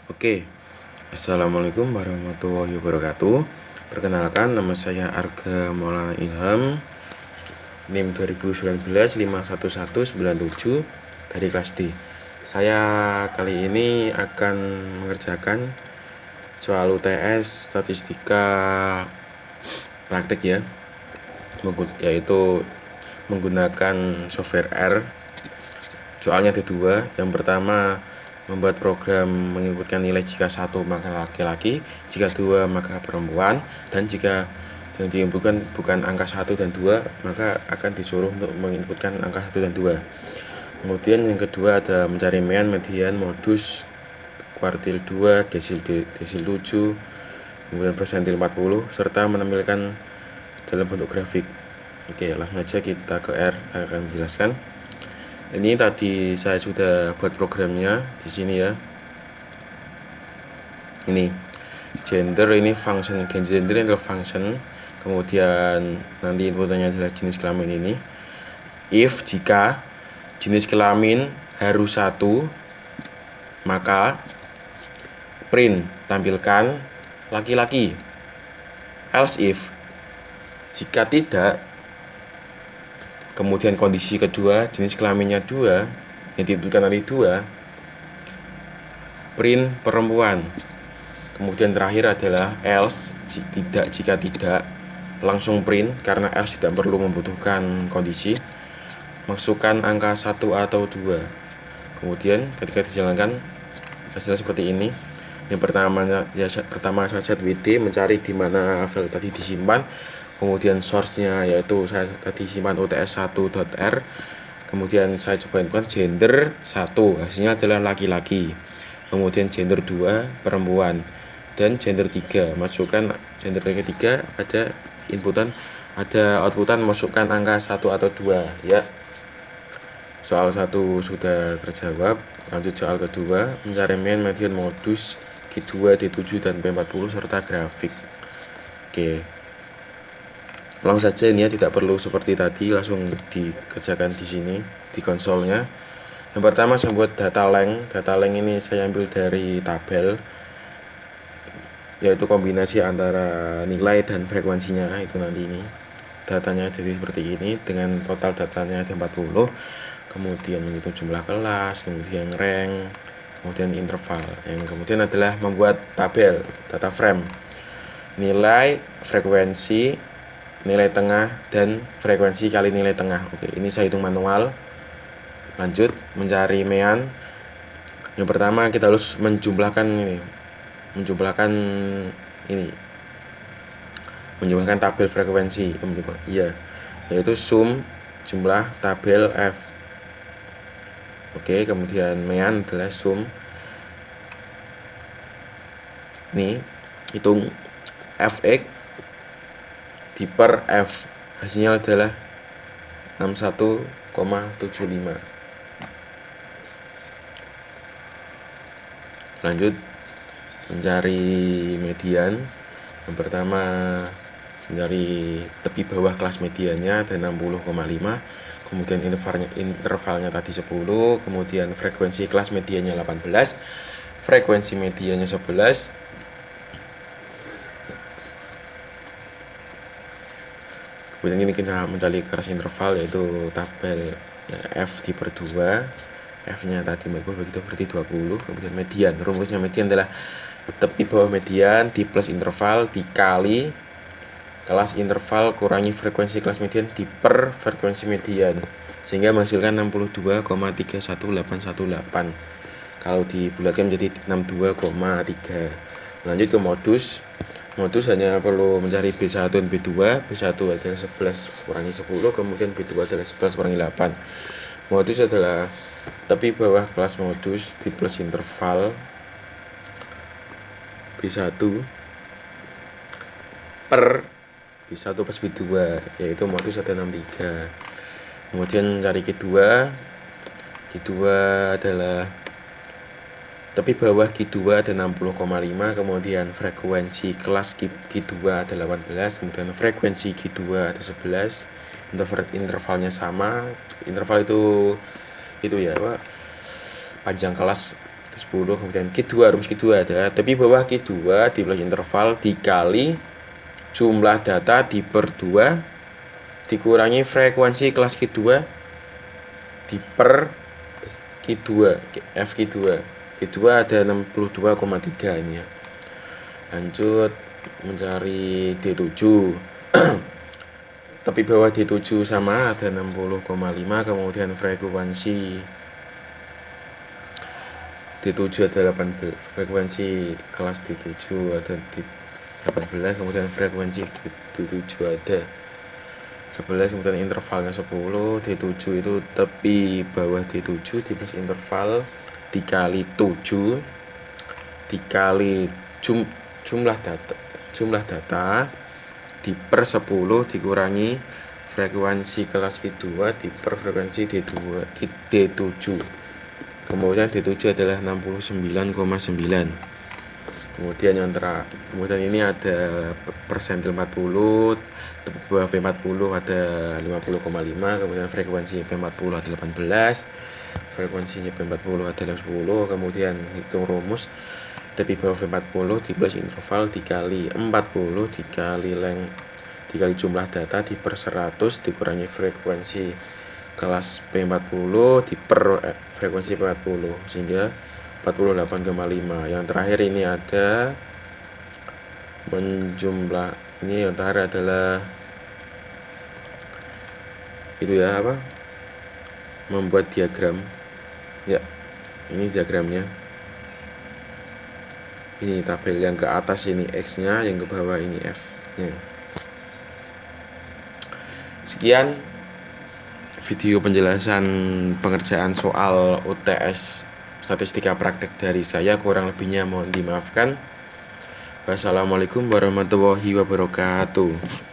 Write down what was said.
Oke, Assalamualaikum warahmatullahi wabarakatuh. Perkenalkan, nama saya Arga Maulana Ilham, NIM 2019 51197 dari kelas D. Saya kali ini akan mengerjakan soal UTS statistika praktek ya, yaitu menggunakan software R. Soalnya ada dua. Yang pertama, membuat program menginputkan nilai jika 1 maka laki-laki, jika 2 maka perempuan, dan jika yang diinputkan bukan angka 1 dan 2 maka akan disuruh untuk menginputkan angka 1 dan 2. Kemudian yang kedua ada mencari mean, median, modus, kuartil 2, desil 7, kemudian persentil 40, serta menampilkan dalam bentuk grafik. Oke, langsung aja kita ke R, akan menjelaskan. Ini tadi saya sudah buat programnya di sini ya. Ini gender, ini function, gender ini adalah function. Kemudian nanti inputannya adalah jenis kelamin ini. If jika jenis kelamin harus 1, maka print tampilkan laki-laki. Else if jika tidak, kemudian kondisi kedua, jenis kelaminnya 2, yang diinputkan nanti 2, print perempuan. Kemudian terakhir adalah else, jika tidak, langsung print, karena else tidak perlu membutuhkan kondisi, masukkan angka 1 atau 2. Kemudian ketika dijalankan, hasilnya seperti ini. Yang pertama saya set WD, mencari di mana file tadi disimpan. Kemudian source-nya yaitu saya tadi simpan uts1.r. Kemudian saya coba input gender 1, hasilnya adalah laki-laki. Kemudian gender 2 perempuan, dan gender 3 masukkan gender ketiga, ada outputan masukkan angka 1 atau 2 ya. Soal 1 sudah terjawab. Lanjut soal kedua, mencari mean, median, modus, Q2, D7 dan P40 serta grafik. Oke, langsung saja ini ya, tidak perlu seperti tadi langsung dikerjakan di sini di konsolnya. Yang pertama saya buat data length. Data length ini saya ambil dari tabel, yaitu kombinasi antara nilai dan frekuensinya. Itu nanti ini datanya jadi seperti ini dengan total datanya ada 40. Kemudian menghitung jumlah kelas, kemudian rank, kemudian interval. Yang kemudian adalah membuat tabel data frame, nilai, frekuensi, nilai tengah, dan frekuensi kali nilai tengah. Oke, ini saya hitung manual. Lanjut mencari mean. Yang pertama kita harus menjumlahkan tabel frekuensi, yaitu sum jumlah tabel F. Oke, kemudian mean adalah sum. Nih, hitung Fx di per F, hasilnya adalah 61,75. Lanjut mencari median. Yang pertama mencari tepi bawah kelas mediannya ada 60,5, kemudian intervalnya tadi 10, kemudian frekuensi kelas mediannya 18, frekuensi mediannya 11. Kemudian ini kita mencari kelas interval, yaitu tabel ya, F di per 2. F nya tadi begitu berarti 20. Kemudian median, rumusnya median adalah tepi bawah median di plus interval dikali kelas interval kurangi frekuensi kelas median di per frekuensi median, sehingga menghasilkan 62,31818. Kalau dibulatkan menjadi 62,3. Lanjut ke modus. Modus hanya perlu mencari B1 dan B2. B1 adalah 11 kurangi 10, kemudian B2 adalah 11 kurangi 8. Modus adalah tepi bawah kelas modus di plus interval B1 per B1 plus B2, yaitu modus ada 63. Kemudian cari Q2. Q2 adalah tepi bawah Q2 ada 60,5, kemudian frekuensi kelas Q2 ada 18, kemudian frekuensi Q2 ada 11, intervalnya sama. Interval itu ya Pak, panjang kelas 10, kemudian Q2, rumus Q2 ada, tapi bawah Q2 dibagi interval dikali jumlah data diper 2 dikurangi frekuensi kelas Q2 diper Q2, F Q2. Q2 ada 62,3 ini ya. Lanjut mencari D7. Tapi bawah D7 sama ada 60,5, kemudian frekuensi D7 ada 18, frekuensi kelas D7 ada 18, kemudian frekuensi D7 ada 11, kemudian intervalnya 10. D7 itu tepi bawah D7 diberi interval dikali 7 dikali jumlah data diper 10 dikurangi frekuensi kelas Q2 diper frekuensi D7. Kemudian D7 adalah 69,9. Kemudian ini ada persentil 40, tepi bawah P40 ada 50,5, kemudian frekuensi P40 ada 18, frekuensinya P40 ada 10, kemudian hitung rumus tepi bawah P40 diberi interval dikali 40 dikali jumlah data diper 100 dikurangi frekuensi kelas P40 diper frekuensi P40 sehingga 48,5. Yang terakhir ini ada menjumlah, ini yang terakhir adalah itu ya, apa, membuat diagram ya. Ini diagramnya, ini tabel yang ke atas ini X nya, yang ke bawah ini F nya. Sekian video penjelasan pengerjaan soal UTS statistika praktek dari saya, kurang lebihnya mohon dimaafkan. Wassalamualaikum warahmatullahi wabarakatuh.